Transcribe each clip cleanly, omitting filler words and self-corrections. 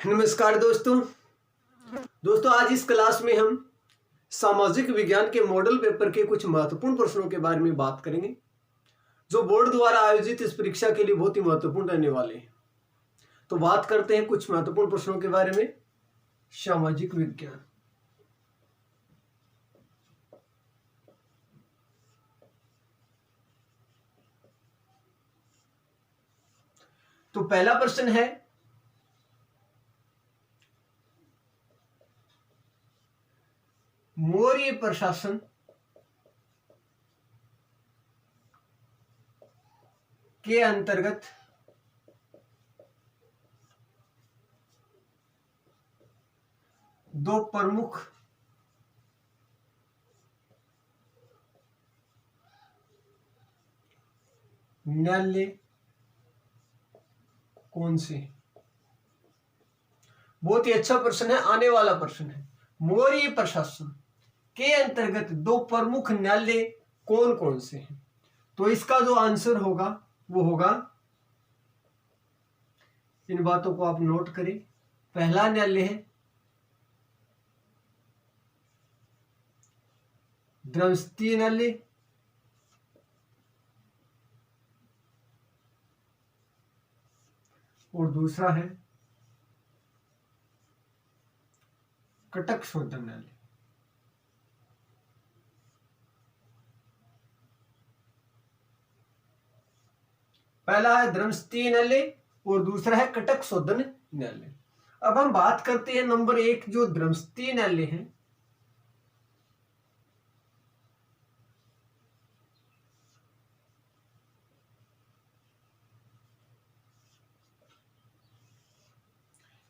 नमस्कार दोस्तों। आज इस क्लास में हम सामाजिक विज्ञान के मॉडल पेपर के कुछ महत्वपूर्ण प्रश्नों के बारे में बात करेंगे जो बोर्ड द्वारा आयोजित इस परीक्षा के लिए बहुत ही महत्वपूर्ण रहने वाले हैं। तो बात करते हैं कुछ महत्वपूर्ण प्रश्नों के बारे में। सामाजिक विज्ञान, तो पहला प्रश्न है, मौर्य प्रशासन के अंतर्गत दो प्रमुख न्यायालय कौन से? बहुत ही अच्छा प्रश्न है, आने वाला प्रश्न है। मौर्य प्रशासन के अंतर्गत दो प्रमुख न्यायालय कौन कौन से हैं? तो इसका जो आंसर होगा वो होगा, इन बातों को आप नोट करें। पहला न्यायालय है द्रमस्ती न्यायालय, और दूसरा है कटक शोधन न्यायालय। पहला है द्रमस्ती न्यायालय और दूसरा है कटक शोधन न्यायालय। अब हम बात करते हैं नंबर एक, जो द्रमस्ती न्यायालय है।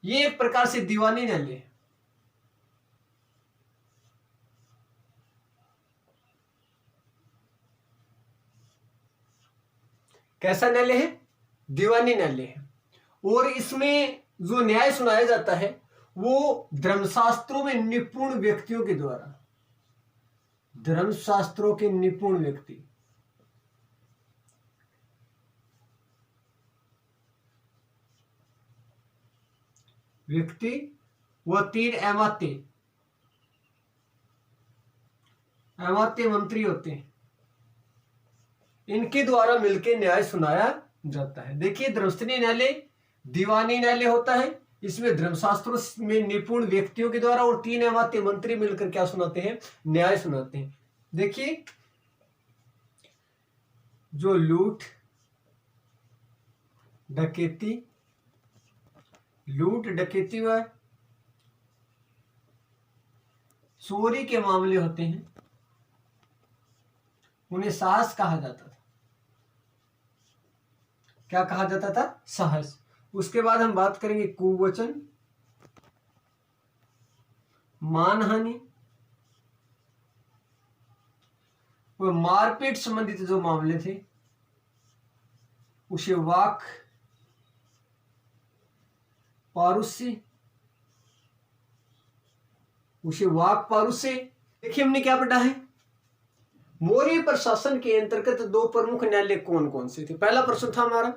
ये एक प्रकार से दीवानी न्यायालय है। कैसा न्यायालय है? दीवानी न्यायालय है। और इसमें जो न्याय सुनाया जाता है वो धर्मशास्त्रों में निपुण व्यक्तियों के द्वारा, धर्मशास्त्रों के निपुण व्यक्ति व 3 अमात्य मंत्री होते हैं, इनके द्वारा मिलकर न्याय सुनाया जाता है। देखिए, द्रमस्ती न्यायालय दीवानी न्यायालय होता है, इसमें धर्मशास्त्रों में निपुण व्यक्तियों के द्वारा और 3 अमात्य मंत्री मिलकर क्या सुनाते हैं? न्याय सुनाते हैं। देखिए, जो लूट डकैती व चोरी के मामले होते हैं, उन्हें साहस कहा जाता था। क्या कहा जाता था? साहस। उसके बाद हम बात करेंगे कुवचन, मानहानि व मारपीट संबंधित जो मामले थे उसे वाक पारुष्य, देखिए हमने क्या पढ़ा है, मौर्य प्रशासन के अंतर्गत दो प्रमुख न्यायालय कौन कौन से थे। पहला प्रश्न था हमारा,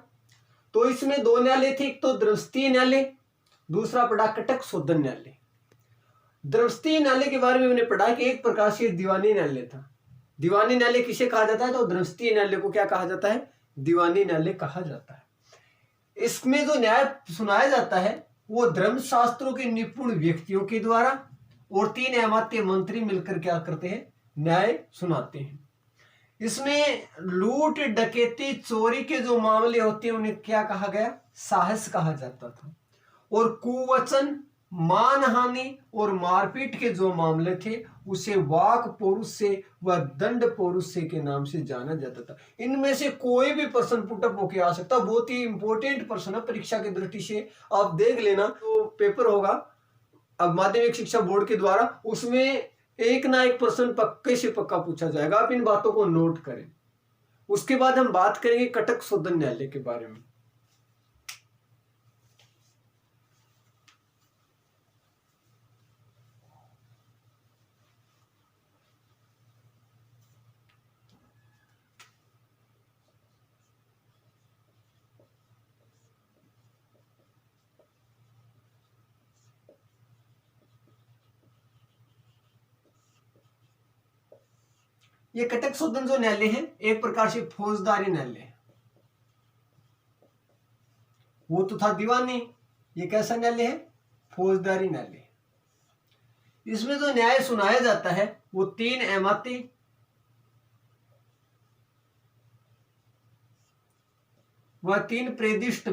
तो इसमें दो न्यायालय थे, एक तो द्रमस्ती न्यायालय, दूसरा पढ़ा कटक शोधन न्यायालय। द्रमस्ती न्यायालय के बारे में मैंने पढ़ा कि एक प्रकार से दीवानी न्यायालय था। दीवानी न्यायालय किसे कहा जाता है? तो द्रमस्ती न्यायालय को क्या कहा जाता है? दीवानी न्यायालय कहा जाता है। इसमें जो न्याय सुनाया जाता है वो धर्मशास्त्रों के निपुण व्यक्तियों के द्वारा और 3 अमात्य मंत्री मिलकर क्या करते हैं? न्याय सुनाते हैं। इसमें लूट डकैती चोरी के जो मामले होते हैं उन्हें क्या कहा गया? साहस कहा जाता था। और कुवचन, मानहानि और मारपीट के जो मामले थे उसे वाक पौरुष व दंड पौरुष के नाम से जाना जाता था। इनमें से कोई भी प्रश्न पुटअप होके आ सकता, बहुत ही इंपॉर्टेंट प्रश्न है परीक्षा की दृष्टि से, आप देख लेना। तो पेपर होगा अब माध्यमिक शिक्षा बोर्ड के द्वारा, उसमें एक ना एक प्रश्न पक्के से पक्का पूछा जाएगा, आप इन बातों को नोट करें। उसके बाद हम बात करेंगे कटक शोधन न्यायालय के बारे में। ये कटक शोधन जो न्यायालय है एक प्रकार से फौजदारी न्यायालय है। वो तो था दीवानी, ये कैसा न्यायालय है? फौजदारी न्यायालय। इसमें जो न्याय सुनाया जाता है वो 3 अहमाती व 3 प्रेदिष्ट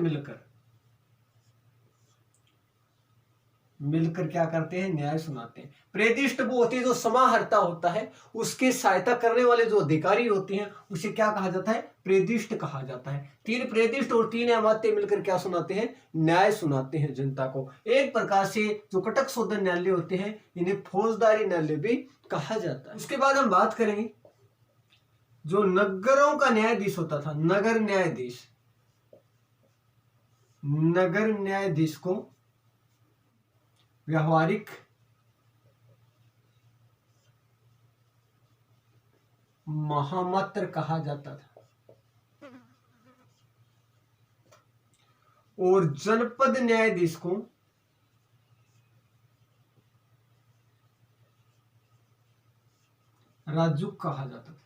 मिलकर क्या करते हैं? न्याय सुनाते हैं। प्रेदिष्ट वो होती है जो समाहर्ता होता है, उसके सहायता करने वाले जो अधिकारी होते हैं उसे क्या कहा जाता है? प्रेदिष्ट कहा जाता है। 3 प्रेदिष्ट और 3 अमात्य मिलकर क्या सुनाते हैं? न्याय सुनाते हैं जनता को। एक प्रकार से जो कटक शोधन न्यायालय होते हैं इन्हें फौजदारी न्यायालय भी कहा जाता है। उसके बाद हम बात करेंगे जो नगरों का न्यायाधीश होता था, नगर न्यायाधीश को व्यावहारिक महामात्र कहा जाता था और जनपद न्यायाधीश को राजुक कहा जाता था।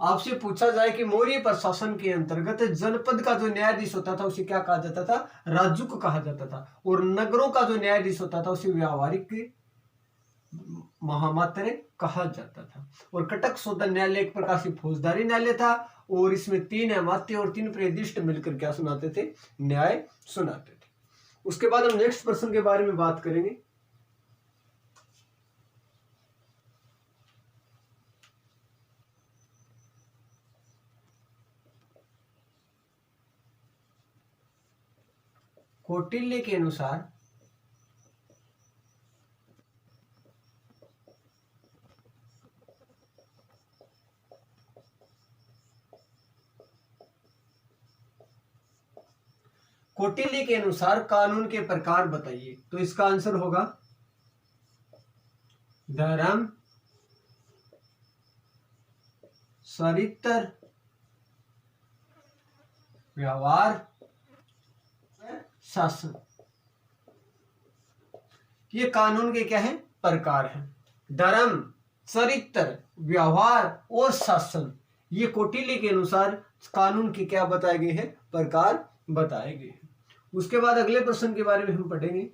आपसे पूछा जाए कि मौर्य प्रशासन के अंतर्गत जनपद का जो न्यायाधीश होता था उसे क्या कहा जाता था? राजुक कहा जाता था। और नगरों का जो न्यायाधीश होता था उसे व्यावहारिक महामात्र कहा जाता था। और कटक शोधन न्यायालय एक प्रकार से फौजदारी न्यायालय था और इसमें 3 अमात्य और 3 प्रेदिष्ट मिलकर क्या सुनाते थे? न्याय सुनाते थे। उसके बाद हम नेक्स्ट प्रश्न के बारे में बात करेंगे। कौटिल्य के अनुसार कानून के प्रकार बताइए। तो इसका आंसर होगा धर्म, चरित्र, व्यवहार, शासन। ये कानून के क्या है? प्रकार हैं। धर्म, चरित्र, व्यवहार और शासन, ये कौटिल्य के अनुसार कानून के क्या बताए गए हैं? प्रकार बताए गए हैं। उसके बाद अगले प्रश्न के बारे में हम पढ़ेंगे।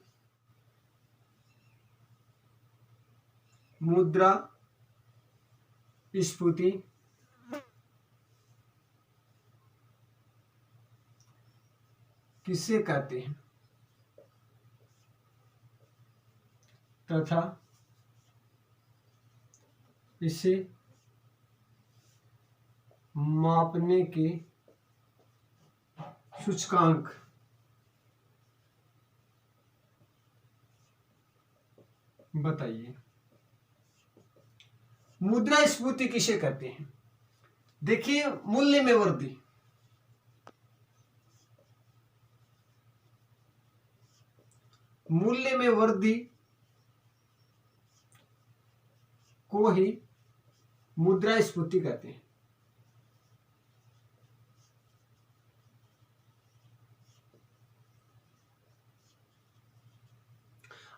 मुद्रा स्फीति किसे कहते हैं तथा इसे मापने के सूचकांक बताइए। मुद्रास्फीति किसे कहते हैं? देखिए, मूल्य में वृद्धि, मूल्य में वृद्धि को ही मुद्रास्फीति कहते हैं।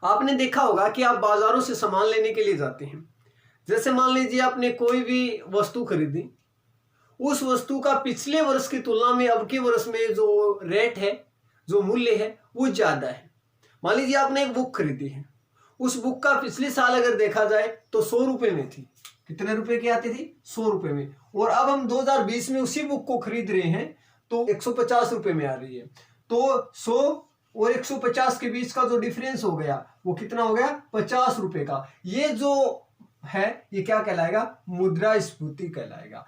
आपने देखा होगा कि आप बाजारों से सामान लेने के लिए जाते हैं। जैसे मान लीजिए आपने कोई भी वस्तु खरीदी, उस वस्तु का पिछले वर्ष की तुलना में अब के वर्ष में जो रेट है, जो मूल्य है, वो ज्यादा है। मान लीजिए आपने एक बुक खरीदी है, उस बुक का पिछले साल अगर देखा जाए तो 100 रुपए में थी। कितने रुपए की आती थी? 100 रुपए में। और अब हम 2020 में उसी बुक को खरीद रहे हैं तो 150 रुपए में आ रही है। तो 100 और 150 के बीच का जो डिफरेंस हो गया वो कितना हो गया? 50 रुपए का। ये जो है ये क्या कहलाएगा? मुद्रास्फीति कहलाएगा।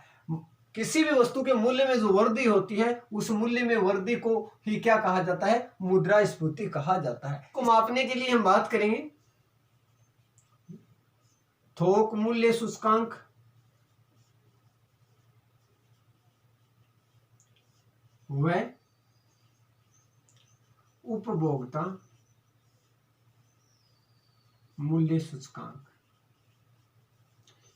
किसी भी वस्तु के मूल्य में जो वृद्धि होती है उस मूल्य में वृद्धि को ही क्या कहा जाता है? मुद्रास्फीति कहा जाता है। को मापने के लिए हम बात करेंगे थोक मूल्य सूचकांक, व उपभोक्ता मूल्य सूचकांक।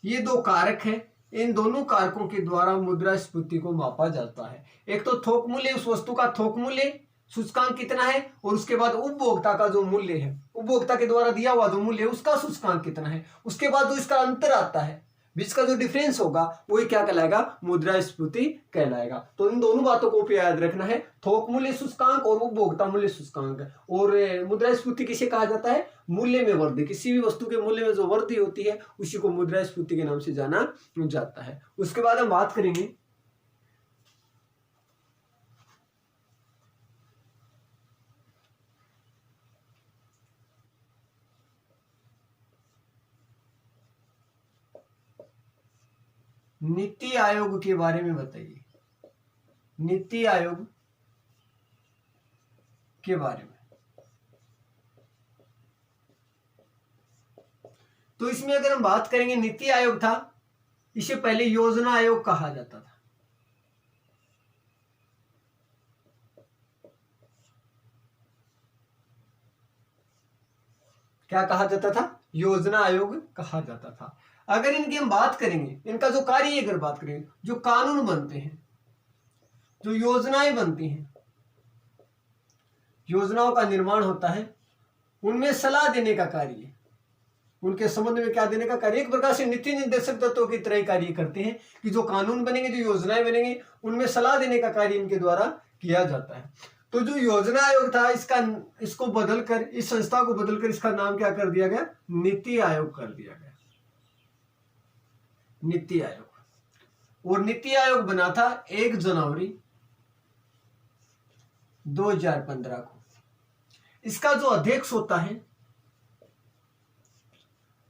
ये 2 कारक हैं। इन दोनों कारकों के द्वारा मुद्रास्फीति को मापा जाता है। एक तो थोक मूल्य, उस वस्तु का थोक मूल्य सूचकांक कितना है, और उसके बाद उपभोक्ता का जो मूल्य है, उपभोक्ता के द्वारा दिया हुआ जो मूल्य है उसका सूचकांक कितना है, उसके बाद जो इसका अंतर आता है, बीच का जो डिफरेंस होगा वही क्या कहलाएगा, मुद्रास्फीति कहलाएगा। तो इन दोनों बातों को भी याद रखना है, थोक मूल्य सूचकांक और उपभोक्ता मूल्य सूचकांक। और मुद्रास्फीति किसे कहा जाता है, मूल्य में वृद्धि, किसी भी वस्तु के मूल्य में जो वृद्धि होती है उसी को मुद्रास्फीति के नाम से जाना जाता है। उसके बाद हम बात करेंगे नीति आयोग के बारे में। बताइए नीति आयोग के बारे में। तो इसमें अगर हम बात करेंगे, नीति आयोग था, इसे पहले योजना आयोग कहा जाता था। क्या कहा जाता था, योजना आयोग कहा जाता था। अगर इनकी हम बात करेंगे, इनका जो कार्य अगर बात करेंगे, जो कानून बनते हैं, जो योजनाएं बनती हैं, योजनाओं का निर्माण होता है, उनमें सलाह देने का कार्य, उनके संबंध में क्या देने का कार्य, एक प्रकार से नीति निर्देशक तत्वों की तरह कार्य करते हैं कि जो कानून बनेंगे, जो योजनाएं बनेंगी, उनमें सलाह देने का कार्य इनके द्वारा किया जाता है। तो जो योजना आयोग था, इसको बदलकर, इस संस्था को बदलकर इसका नाम क्या कर दिया गया, नीति आयोग कर दिया गया, नीति आयोग। और नीति आयोग बना था 1 जनवरी 2015 को। इसका जो अध्यक्ष होता है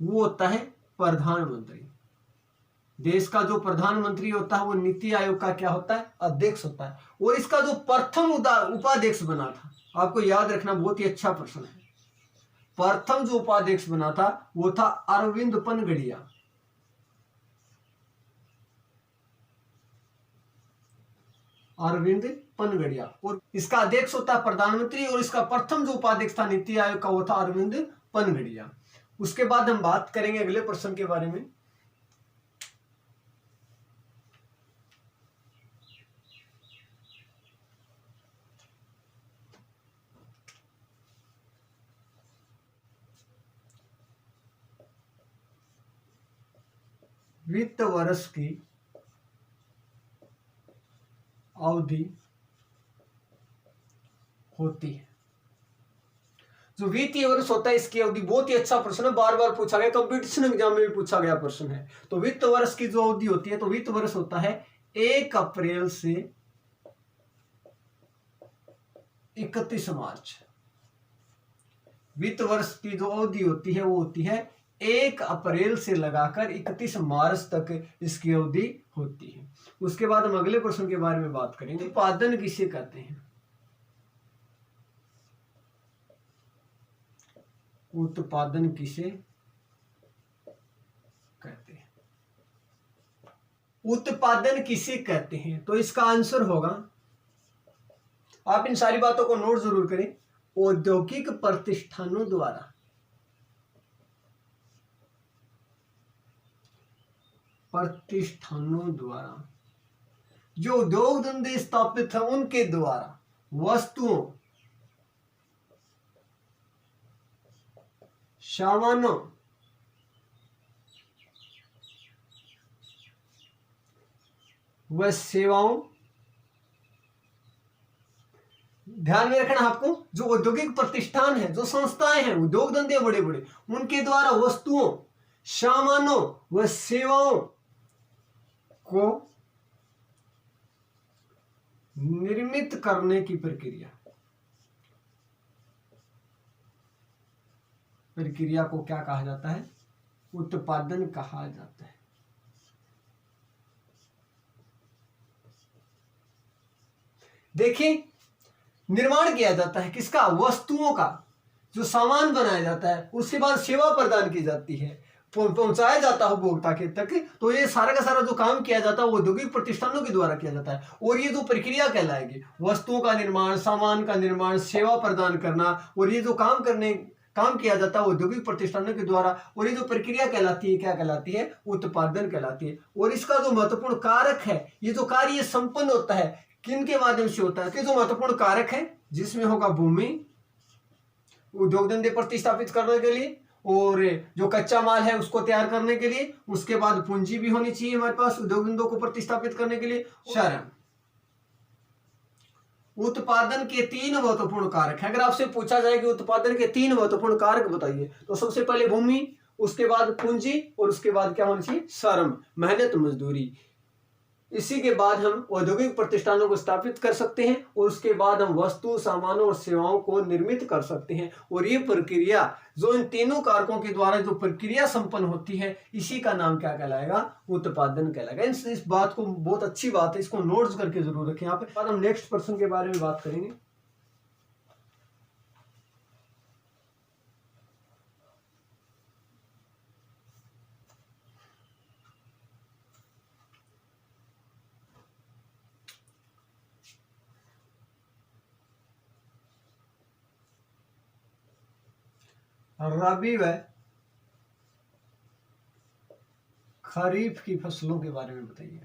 वो होता है प्रधानमंत्री। देश का जो प्रधानमंत्री होता है वो नीति आयोग का क्या होता है, अध्यक्ष होता है। और इसका जो प्रथम उपाध्यक्ष बना था, आपको याद रखना, बहुत ही अच्छा प्रश्न है, प्रथम जो उपाध्यक्ष बना था वो था अरविंद पनगड़िया। अरविंद पनगड़िया। और इसका अध्यक्ष होता है प्रधानमंत्री, और इसका प्रथम जो उपाध्यक्ष था नीति आयोग का वो था अरविंद पनगड़िया। उसके बाद हम बात करेंगे अगले प्रश्न के बारे में। वित्त वर्ष की अवधि होती है। जो वित्तीय वर्ष होता है इसकी अवधि, बहुत ही अच्छा प्रश्न है, बार बार पूछा गया, कंपटीशन एग्जाम में भी पूछा गया प्रश्न है। तो वित्त वर्ष की जो अवधि होती है, तो वित्त वर्ष होता है 1 अप्रैल से 31 मार्च। वित्त वर्ष की जो अवधि होती है वो होती है 1 अप्रैल से लगाकर 31 मार्च तक इसकी अवधि होती है। उसके बाद हम अगले प्रश्न के बारे में बात करेंगे, उत्पादन किसे कहते हैं, उत्पादन किसे कहते हैं, उत्पादन किसे कहते हैं। तो इसका आंसर होगा, आप इन सारी बातों को नोट जरूर करें, औद्योगिक प्रतिष्ठानों द्वारा, प्रतिष्ठानों द्वारा जो उद्योग धंधे स्थापित है उनके द्वारा वस्तुओं, सामानों, व सेवाओं, ध्यान में रखना आपको, जो औद्योगिक प्रतिष्ठान है, जो संस्थाएं हैं, उद्योग धंधे बड़े बड़े, उनके द्वारा वस्तुओं, सामानों व सेवाओं को निर्मित करने की प्रक्रिया को क्या कहा जाता है, उत्पादन कहा जाता है। देखिए, निर्माण किया जाता है किसका, वस्तुओं का, जो सामान बनाया जाता है, उसके बाद सेवा प्रदान की जाती है, पहुंचाया जाता है उपभोक्ता के तक। तो ये सारा का सारा जो काम किया जाता है वो औद्योगिक प्रतिष्ठानों के द्वारा किया जाता है। और ये जो प्रक्रिया कहलाएगी, वस्तुओं का निर्माण, सामान का निर्माण, सेवा प्रदान करना, और ये जो काम किया जाता है औद्योगिक प्रतिष्ठानों के द्वारा, और ये जो प्रक्रिया कहलाती है क्या कहलाती है, उत्पादन कहलाती है। और इसका जो महत्वपूर्ण कारक है, ये जो कार्य संपन्न होता है किन के माध्यम से होता है, कि जो महत्वपूर्ण कारक है जिसमें होगा भूमि उद्योग धंधे प्रतिस्थापित करने के लिए, और जो कच्चा माल है उसको तैयार करने के लिए, उसके बाद पूंजी भी होनी चाहिए हमारे पास उद्योग धंधों को प्रतिस्थापित करने के लिए। श्रम। उत्पादन के 3 महत्वपूर्ण कारक है। अगर आपसे पूछा जाए कि उत्पादन के 3 महत्वपूर्ण कारक बताइए, तो सबसे पहले भूमि, उसके बाद पूंजी, और उसके बाद क्या होना चाहिए? श्रम, मेहनत मजदूरी। इसी के बाद हम औद्योगिक प्रतिष्ठानों को स्थापित कर सकते हैं, और उसके बाद हम वस्तु, सामानों और सेवाओं को निर्मित कर सकते हैं। और ये प्रक्रिया जो इन तीनों कारकों के द्वारा जो प्रक्रिया संपन्न होती है, इसी का नाम क्या कहलाएगा? उत्पादन कहलाएगा। इस बात को, बहुत अच्छी बात है, इसको नोट्स करके जरूर रखें यहाँ पे। बाद हम नेक्स्ट पर्सन के बारे में बात करेंगे। रबी व खरीफ की फसलों के बारे में बताइए।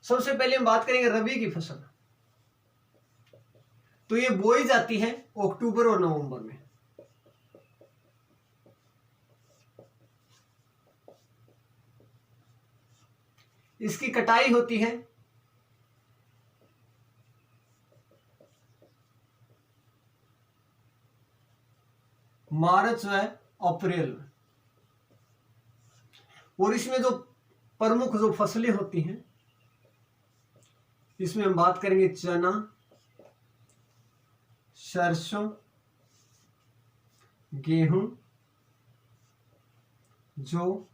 सबसे पहले हम बात करेंगे रबी की फसल। तो ये बोई जाती है अक्टूबर और नवंबर में। इसकी कटाई होती है मार्च व अप्रैल में। और इसमें जो प्रमुख जो फसलें होती हैं, इसमें हम बात करेंगे चना, सरसों, गेहूं, जौ,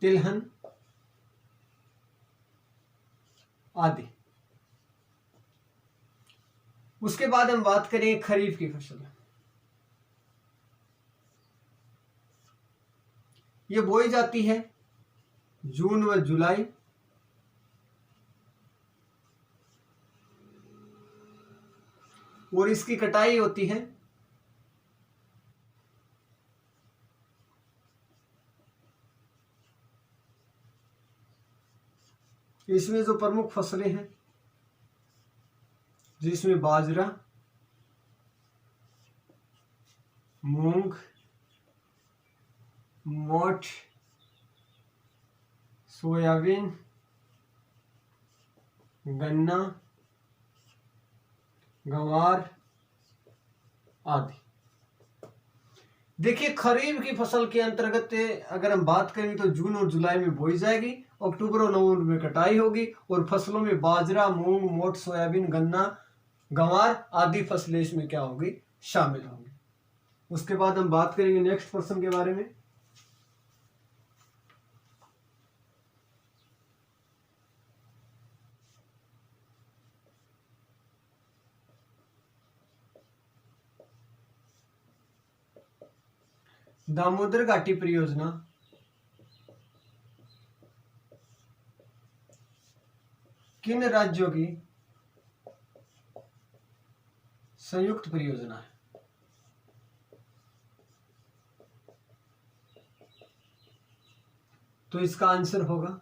तिलहन आदि। उसके बाद हम बात करेंगे खरीफ की फसल। ये बोई जाती है जून व जुलाई, और इसकी कटाई होती है इसमें जो प्रमुख फसलें हैं, जिसमें बाजरा, मूंग, मोठ, सोयाबीन, गन्ना, गंवार आदि। देखिए, खरीफ की फसल के अंतर्गत अगर हम बात करें तो जून और जुलाई में बोई जाएगी, अक्टूबर और नवंबर में कटाई होगी, और फसलों में बाजरा, मूंग, मोठ, सोयाबीन, गन्ना, गंवार आदि फसलें इसमें क्या होगी? शामिल होंगी। उसके बाद हम बात करेंगे नेक्स्ट पर्सन के बारे में। दामोदर घाटी परियोजना किन राज्यों की संयुक्त परियोजना है? तो इसका आंसर होगा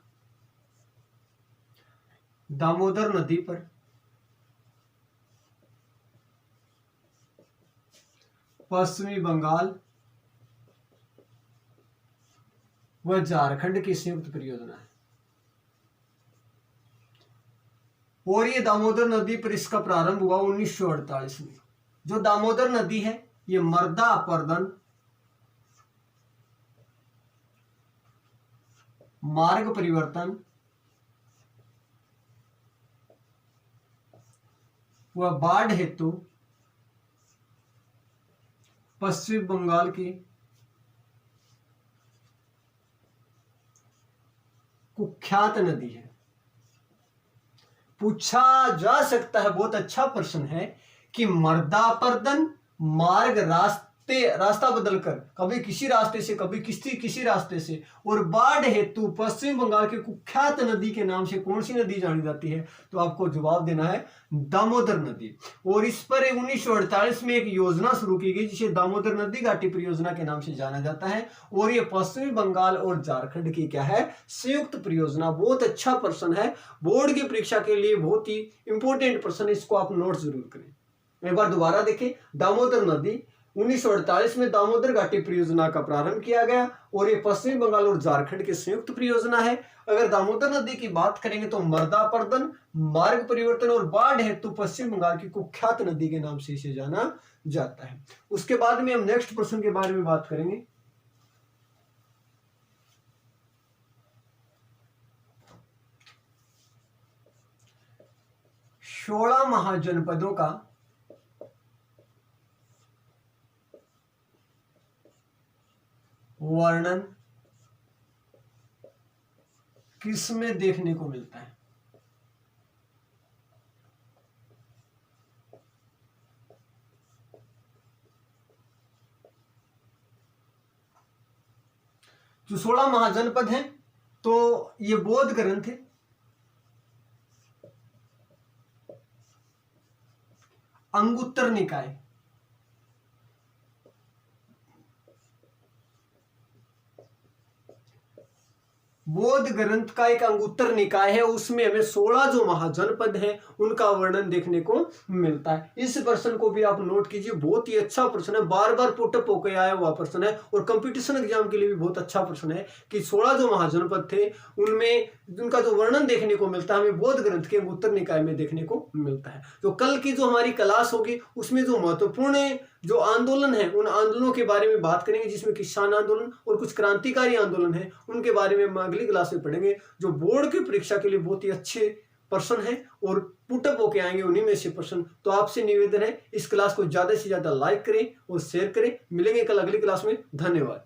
दामोदर नदी पर पश्चिमी बंगाल व झारखंड की संयुक्त परियोजना है। और ये दामोदर नदी पर इसका प्रारंभ हुआ 1948 में। जो दामोदर नदी है, ये मर्दा अपर्दन, मार्ग परिवर्तन व बाढ़ हेतु पश्चिम बंगाल की कुख्यात नदी है। पूछा जा सकता है, बहुत अच्छा प्रश्न है, कि मर्दापर्दन मार्ग रास्ता बदलकर कभी किसी रास्ते से कभी किसी रास्ते से, और बाढ़ हेतु पश्चिम बंगाल के कुख्यात नदी के नाम से कौन सी नदी जानी जाती है? तो आपको जवाब देना है दामोदर नदी। और इस पर 1948 में एक योजना शुरू की गई जिसे दामोदर नदी घाटी परियोजना के नाम से जाना जाता है, और ये पश्चिमी बंगाल और झारखंड की क्या है? संयुक्त परियोजना। बहुत अच्छा प्रश्न है, बोर्ड की परीक्षा के लिए बहुत ही इंपॉर्टेंट प्रश्न, इसको आप नोट जरूर करें। एक बार दोबारा देखें, दामोदर नदी 1948 में दामोदर घाटी परियोजना का प्रारंभ किया गया, और ये पश्चिम बंगाल और झारखंड की संयुक्त परियोजना है। अगर दामोदर नदी की बात करेंगे तो मृदा पर्दन, मार्ग परिवर्तन और बाढ़ हेतु पश्चिम बंगाल की कुख्यात नदी के नाम से इसे जाना जाता है। उसके बाद में हम नेक्स्ट प्रश्न के बारे में बात करेंगे। सोलह महाजनपदों का वर्णन किस में देखने को मिलता है? जो 16 महाजनपद हैं, तो ये बौद्ध ग्रंथ है, अंगुत्तर निकाय, बौद्ध ग्रंथ का एक अंगुत्तर निकाय है, उसमें हमें 16 जो महाजनपद हैं उनका वर्णन देखने को मिलता है। इस प्रश्न को भी आप नोट कीजिए, बहुत ही अच्छा प्रश्न है, बार बार पुटअप होकर आया हुआ प्रश्न है, और कंपटीशन एग्जाम के लिए भी बहुत अच्छा प्रश्न है कि 16 जो महाजनपद थे उनमें उनका जो वर्णन देखने को मिलता है हमें बौद्ध ग्रंथ के अंगुत्तर निकाय में देखने को मिलता है। तो कल की जो हमारी क्लास होगी उसमें जो महत्वपूर्ण जो आंदोलन है उन आंदोलनों के बारे में बात करेंगे, जिसमें किसान आंदोलन और कुछ क्रांतिकारी आंदोलन है उनके बारे में हम अगली क्लास में पढ़ेंगे, जो बोर्ड की परीक्षा के लिए बहुत ही अच्छे प्रश्न है और पुटअप होके आएंगे उन्हीं में से प्रश्न। तो आपसे निवेदन है इस क्लास को ज्यादा से ज्यादा लाइक करें और शेयर करें। मिलेंगे कल अगली क्लास में। धन्यवाद।